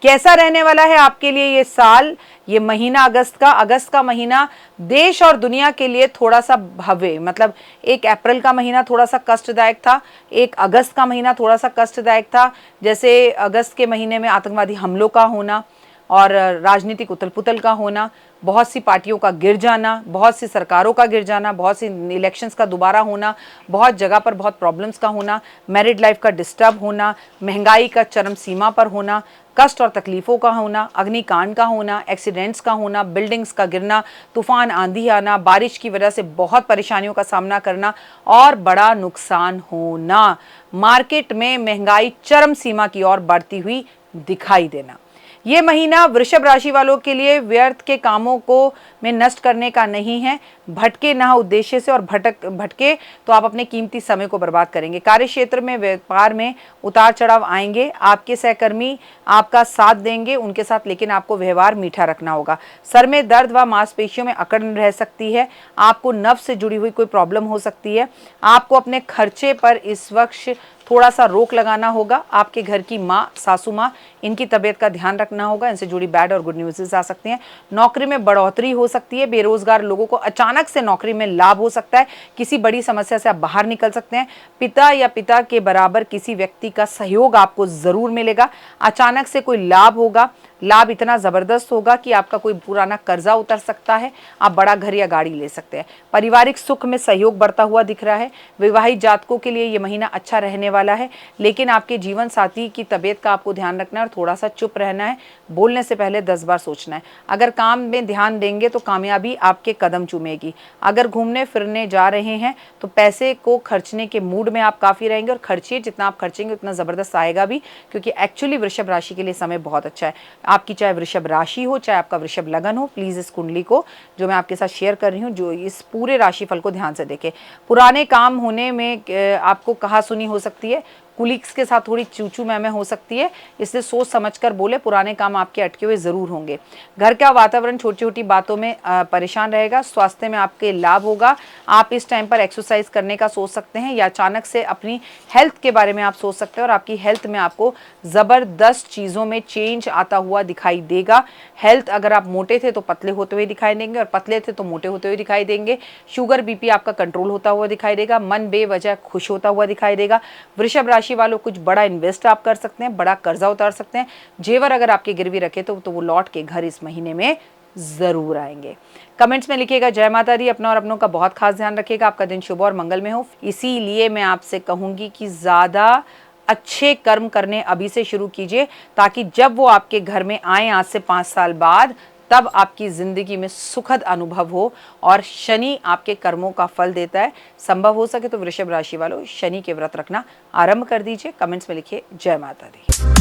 कैसा रहने वाला है आपके लिए ये साल, ये महीना अगस्त का महीना देश और दुनिया के लिए थोड़ा सा भव्य, मतलब एक अप्रैल का महीना थोड़ा सा कष्टदायक था, एक अगस्त का महीना थोड़ा सा कष्टदायक था। जैसे अगस्त के महीने में आतंकवादी हमलों का होना और राजनीतिक उथल पुथल का होना, बहुत सी पार्टियों का गिर जाना, बहुत सी सरकारों का गिर जाना, बहुत सी इलेक्शंस का दोबारा होना, बहुत जगह पर बहुत प्रॉब्लम्स का होना, मैरिड लाइफ का डिस्टर्ब होना, महंगाई का चरम सीमा पर होना, कष्ट और तकलीफ़ों का होना, अग्निकांड का होना, एक्सीडेंट्स का होना, बिल्डिंग्स का गिरना, तूफान आंधी आना, बारिश की वजह से बहुत परेशानियों का सामना करना और बड़ा नुकसान होना, मार्केट में महंगाई चरम सीमा की ओर बढ़ती हुई दिखाई देना। ये महीना वृषभ राशि वालों के लिए व्यर्थ के कामों को में नष्ट करने का नहीं है। भटके ना उद्देश्य से और भटके तो आप अपने कीमती समय को बर्बाद करेंगे। कार्य क्षेत्र में, व्यापार में उतार चढ़ाव आएंगे। आपके सहकर्मी आपका साथ देंगे उनके साथ, लेकिन आपको व्यवहार मीठा रखना होगा। सर में दर्द व मांसपेशियों में अकड़ रह सकती है। आपको नर्व से जुड़ी हुई कोई प्रॉब्लम हो सकती है। आपको अपने खर्चे पर इस वक्त थोड़ा सा रोक लगाना होगा। आपके घर की माँ, सासू माँ, इनकी तबीयत का ध्यान रखना होगा। इनसे जुड़ी बैड और गुड न्यूज़ आ सकती हैं। नौकरी में बढ़ोतरी हो सकती है। बेरोजगार लोगों को अचानक से नौकरी में लाभ हो सकता है। किसी बड़ी समस्या से आप बाहर निकल सकते हैं। पिता या पिता के बराबर किसी व्यक्ति का सहयोग आपको ज़रूर मिलेगा। अचानक से कोई लाभ होगा। लाभ इतना ज़बरदस्त होगा कि आपका कोई पुराना कर्जा उतर सकता है। आप बड़ा घर या गाड़ी ले सकते हैं। पारिवारिक सुख में सहयोग बढ़ता हुआ दिख रहा है। विवाहित जातकों के लिए ये महीना अच्छा रहने वाला है, लेकिन आपके जीवन साथी की तबीयत का आपको ध्यान रखना है और थोड़ा सा चुप रहना है। बोलने से पहले 10 बार सोचना है। अगर काम में ध्यान देंगे तो कामयाबी आपके कदम चूमेगी। अगर घूमने फिरने जा रहे हैं तो पैसे को खर्चने के मूड में आप काफ़ी रहेंगे और खर्चिए। जितना आप खर्चेंगे उतना ज़बरदस्त आएगा भी, क्योंकि एक्चुअली वृषभ राशि के लिए समय बहुत अच्छा है। आपकी चाहे वृषभ राशि हो, चाहे आपका वृषभ लगन हो, प्लीज़ इस कुंडली को जो मैं आपके साथ शेयर कर रही हूँ, जो इस पूरे राशिफल को ध्यान से देखें। पुराने काम होने में आपको कहा सुनी हो सकती है। कुलीग्स के साथ थोड़ी चूचू मैमे हो सकती है, इसलिए सोच समझकर बोले। पुराने काम आपके अटके हुए ज़रूर होंगे। घर का वातावरण छोटी छोटी बातों में परेशान रहेगा। स्वास्थ्य में आपके लाभ होगा। आप इस टाइम पर एक्सरसाइज करने का सोच सकते हैं या अचानक से अपनी हेल्थ के बारे में आप सोच सकते हैं और आपकी हेल्थ में आपको ज़बरदस्त चीज़ों में चेंज आता हुआ दिखाई देगा। हेल्थ, अगर आप मोटे थे तो पतले होते हुए दिखाई देंगे और पतले थे तो मोटे होते हुए दिखाई देंगे। शुगर बीपी आपका कंट्रोल होता हुआ दिखाई देगा। मन बेवजह खुश होता हुआ दिखाई देगा। वृषभ राशि वालों कुछ बड़ा इन्वेस्ट आप कर सकते हैं, बड़ा कर्जा उतार सकते हैं। जेवर अगर आपके गिरवी रखे तो वो लौट के घर इस महीने में जरूर आएंगे। कमेंट्स में लिखिएगा जय माता दी। अपना और अपनों का बहुत खास ध्यान रखिएगा। आपका दिन शुभ और मंगल में हो। इसीलिए मैं आपसे कहूंगी कि ज़्यादा अच्छे कर्म करने अभी से शुरू कीजिए, ताकि जब वो आपके घर में आए आज से 5 साल बाद, तब आपकी ज़िंदगी में सुखद अनुभव हो और शनि आपके कर्मों का फल देता है। संभव हो सके तो वृषभ राशि वालों शनि के व्रत रखना आरंभ कर दीजिए। कमेंट्स में लिखिए जय माता दी।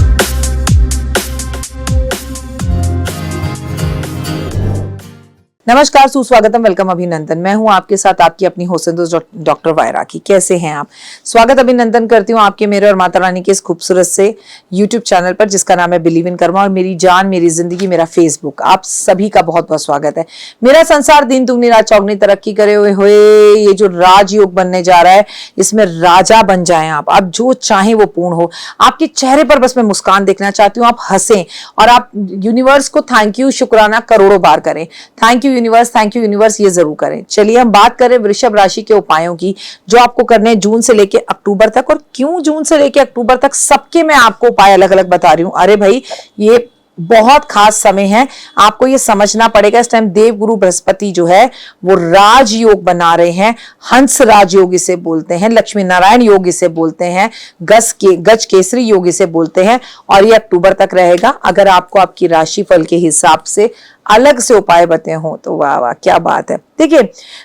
नमस्कार, सुस्वागतम, वेलकम, अभिनंदन। मैं हूं आपके साथ आपकी अपनी होसेंदोज डॉक्टर वायराकी। कैसे हैं आप? स्वागत अभिनंदन करती हूं आपके, मेरे और माता रानी के इस खूबसूरत से यूट्यूब चैनल पर, जिसका नाम है बिलीव इन कर्मा और मेरी जान मेरी जिंदगी मेरा फेसबुक। आप सभी का बहुत बहुत स्वागत है। मेरा संसार दिन दुगनी रात चौगनी तरक्की करे हुए ये जो राजयोग बनने जा रहा है, इसमें राजा बन जाएं आप जो चाहें वो पूर्ण हो। आपके चेहरे पर बस मैं मुस्कान देखना चाहती हूँ। आप हंसें और आप यूनिवर्स को थैंक यू, शुक्राना करोड़ों बार करें। थैंक यू यूनिवर्स, ये जरूर करें। चलिए हम बात करें वृषभ राशि के उपायों की, जो आपको करने हैं जून से लेके अक्टूबर तक। और क्यों जून से लेके अक्टूबर तक, सबके मैं आपको उपाय अलग अलग बता रही हूं। अरे भाई, ये बहुत खास समय है, आपको ये समझना पड़ेगा। इस टाइम देवगुरु बृहस्पति जो है वो राजयोग बना रहे हैं। हंस राजयोग इसे बोलते हैं, लक्ष्मी नारायण योग इसे बोलते हैं, गज केसरी योग इसे बोलते हैं। और ये अक्टूबर तक रहेगा। अगर आपको आपकी राशि फल के हिसाब से अलग से उपाय बताए हो तो वाह वाह क्या बात है। देखिए,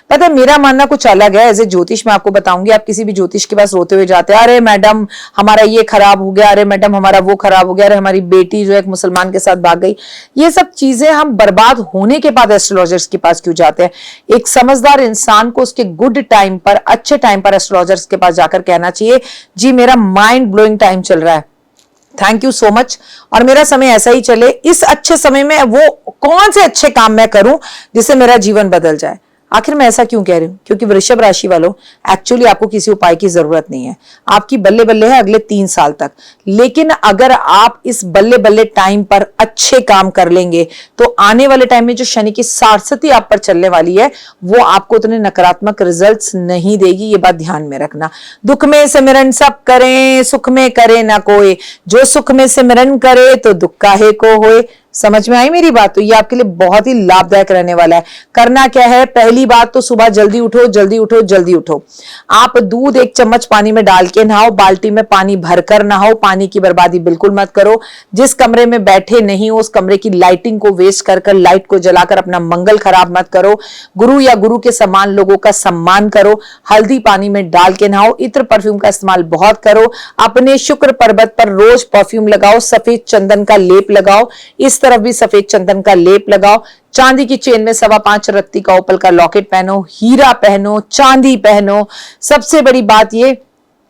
पता है मेरा मानना कुछ अलग है। एज ए ज्योतिष मैं आपको बताऊंगी। आप किसी भी ज्योतिष के पास रोते हुए जाते हैं, अरे मैडम हमारा ये खराब हो गया, अरे मैडम हमारा वो खराब हो गया, अरे हमारी बेटी जो है एक मुसलमान के साथ भाग गई। ये सब चीजें हम बर्बाद होने के बाद एस्ट्रोलॉजर्स के पास क्यों जाते हैं? एक समझदार इंसान को उसके गुड टाइम पर, अच्छे टाइम पर एस्ट्रोलॉजर्स के पास जाकर कहना चाहिए, जी मेरा माइंड ब्लोइंग टाइम चल रहा है, थैंक यू सो मच, और मेरा समय ऐसा ही चले। इस अच्छे समय में वो कौन से अच्छे काम मैं करूं जिससे मेरा जीवन बदल जाए। आखिर मैं ऐसा क्यों कह रही हूँ? क्योंकि वृषभ राशि वालों, एक्चुअली आपको किसी उपाय की जरूरत नहीं है, आपकी बल्ले बल्ले है अगले 3 साल तक। लेकिन अगर आप इस बल्ले बल्ले टाइम पर अच्छे काम कर लेंगे तो आने वाले टाइम में जो शनि की सारसती आप पर चलने वाली है वो आपको उतने नकारात्मक रिजल्ट्स नहीं देगी, ये बात ध्यान में रखना। दुख में सिमरन सब करें, सुख में करे ना कोई, जो सुख में सिमरन करे तो दुख काहे को होए। समझ में आई मेरी बात? तो ये आपके लिए बहुत ही लाभदायक रहने वाला है। करना क्या है, पहली बात तो सुबह जल्दी उठो, जल्दी उठो, जल्दी उठो। आप दूध 1 चम्मच पानी में डाल के नहाओ, बाल्टी में पानी भरकर नहाओ, पानी की बर्बादी बिल्कुल मत करो। जिस कमरे में बैठे नहीं हो उस कमरे की लाइटिंग को वेस्ट कर लाइट को जलाकर अपना मंगल खराब मत करो। गुरु या गुरु के समान लोगों का सम्मान करो। हल्दी पानी में डाल के नहाओ। इत्र परफ्यूम का इस्तेमाल बहुत करो। अपने शुक्र पर्वत पर रोज परफ्यूम लगाओ। सफेद चंदन का लेप लगाओ, इस तरफ भी सफेद चंदन का लेप लगाओ। चांदी की चेन में 5.25 रत्ती का ओपल का लॉकेट पहनो, हीरा पहनो, चांदी पहनो। सबसे बड़ी बात ये,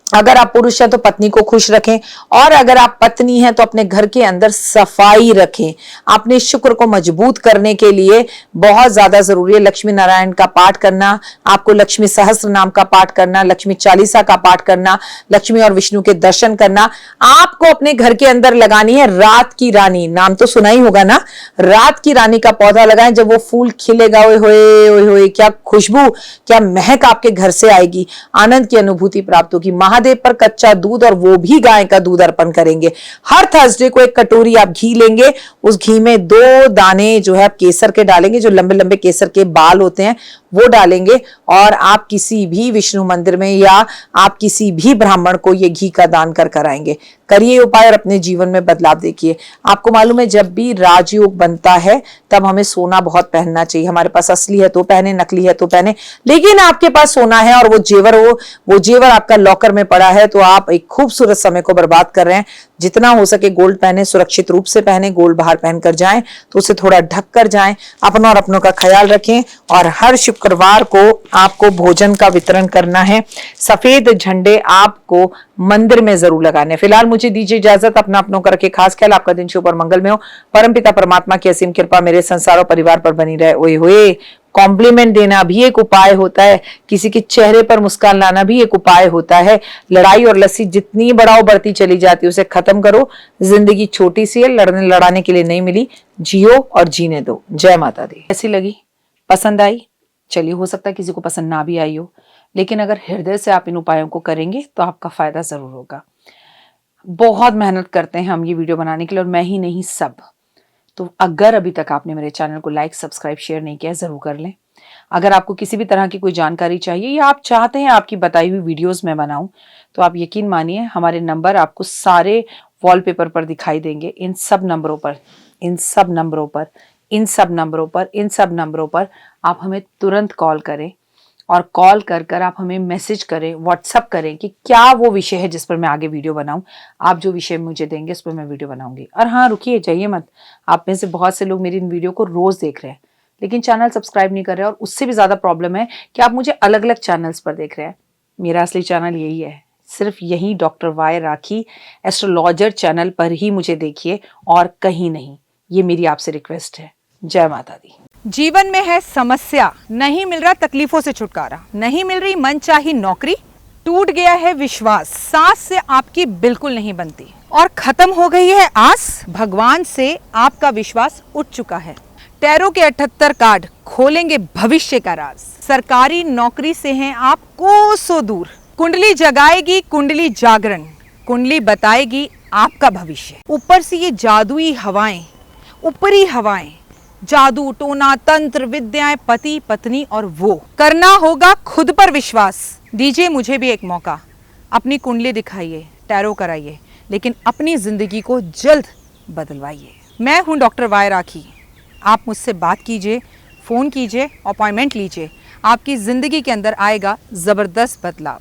अगर आप पुरुष हैं तो पत्नी को खुश रखें, और अगर आप पत्नी हैं तो अपने घर के अंदर सफाई रखें। अपने शुक्र को मजबूत करने के लिए बहुत ज्यादा जरूरी है लक्ष्मी नारायण का पाठ करना, आपको लक्ष्मी सहस्त्र नाम का पाठ करना, लक्ष्मी चालीसा का पाठ करना, लक्ष्मी और विष्णु के दर्शन करना। आपको अपने घर के अंदर लगानी है रात की रानी, नाम तो सुना ही होगा ना, रात की रानी का पौधा लगाएं। जब वो फूल खिलेगा, ओए होए ओए होए, क्या खुशबू, क्या महक आपके घर से आएगी, आनंद की अनुभूति प्राप्त होगी। महादेव पर कच्चा दूध, और वो भी गाय का दूध अर्पण करेंगे। हर थर्सडे को 1 कटोरी आप घी लेंगे, उस घी में 2 दाने जो है आप केसर के डालेंगे, जो लंबे लंबे केसर के बाल होते हैं वो डालेंगे, और आप किसी भी विष्णु मंदिर में या आप किसी भी ब्राह्मण को ये घी का दान कर कराएंगे। करिए उपाय और अपने जीवन में बदलाव देखिए। आपको मालूम है जब भी राजयोग बनता है तब हमें सोना बहुत पहनना चाहिए। हमारे पास असली है तो पहने, नकली है तो पहने, लेकिन आपके पास सोना है और वो जेवर आपका लॉकर में पड़ा है तो आप एक खूबसूरत समय को बर्बाद कर रहे हैं। जितना हो सके गोल्ड पहने, सुरक्षित रूप से पहने, गोल्ड बाहर पहनकर जाएं तो उसे थोड़ा ढक कर जाएं। अपनों और अपनों का ख्याल रखें, और हर शुक्रवार को आपको भोजन का वितरण करना है। सफेद झंडे आपको मंदिर में जरूर लगाने। फिलहाल मुझे दीजिए इजाजत, अपना अपनों का रखे खास ख्याल। आपका दिन शुभ और मंगलमय हो। परमपिता परमात्मा की असीम कृपा मेरे संसार और परिवार पर बनी रहे। ओए होए, कॉम्प्लीमेंट देना भी एक उपाय होता है, किसी के चेहरे पर मुस्कान लाना भी एक उपाय होता है। लड़ाई और लस्सी जितनी बढ़ाओ बढ़ती चली जाती है, उसे खत्म करो। जिंदगी छोटी सी है, लड़ाने के लिए नहीं मिली, जियो और जीने दो। जय माता दी। कैसी लगी, पसंद आई? चलिए, हो सकता है किसी को पसंद ना भी आई हो, लेकिन अगर हृदय से आप इन उपायों को करेंगे तो आपका फायदा जरूर होगा। बहुत मेहनत करते हैं हम ये वीडियो बनाने के लिए, और मैं ही नहीं सब। तो अगर अभी तक आपने मेरे चैनल को लाइक, सब्सक्राइब, शेयर नहीं किया, जरूर कर लें। अगर आपको किसी भी तरह की कोई जानकारी चाहिए या आप चाहते हैं आपकी बताई हुई वीडियोस में बनाऊं, तो आप यकीन मानिए हमारे नंबर आपको सारे वॉलपेपर पर दिखाई देंगे। इन सब नंबरों पर आप हमें तुरंत कॉल करें, और कॉल कर आप हमें मैसेज करें, व्हाट्सअप करें कि क्या वो विषय है जिस पर मैं आगे वीडियो बनाऊं। आप जो विषय मुझे देंगे उस पर मैं वीडियो बनाऊंगी। और हाँ, रुकिए, जाइए मत। आप में से बहुत से लोग मेरी इन वीडियो को रोज देख रहे हैं लेकिन चैनल सब्सक्राइब नहीं कर रहे, और उससे भी ज्यादा प्रॉब्लम है कि आप मुझे अलग अलग चैनल्स पर देख रहे हैं। मेरा असली चैनल यही है, सिर्फ यही डॉक्टर वाई राखी एस्ट्रोलॉजर चैनल पर ही मुझे देखिए, और कहीं नहीं। ये मेरी आपसे रिक्वेस्ट है। जय माता दी। जीवन में है समस्या, नहीं मिल रहा तकलीफों से छुटकारा, नहीं मिल रही मनचाही नौकरी, टूट गया है विश्वास, सांस से आपकी बिल्कुल नहीं बनती, और खत्म हो गई है आस, भगवान से आपका विश्वास उठ चुका है। टैरो के 78 कार्ड खोलेंगे भविष्य का राज। सरकारी नौकरी से हैं आप कोसों दूर। कुंडली जगाएगी कुंडली जागरण, कुंडली बताएगी आपका भविष्य। ऊपर से ये जादुई हवाएं, ऊपरी हवाएं, जादू टोना तंत्र विद्याएं, पति पत्नी और वो। करना होगा खुद पर विश्वास। दीजिए मुझे भी एक मौका, अपनी कुंडली दिखाइए, टैरो कराइए, लेकिन अपनी जिंदगी को जल्द बदलवाइए। मैं हूं डॉक्टर वाई राखी। आप मुझसे बात कीजिए, फोन कीजिए, अपॉइंटमेंट लीजिए। आपकी जिंदगी के अंदर आएगा जबरदस्त बदलाव।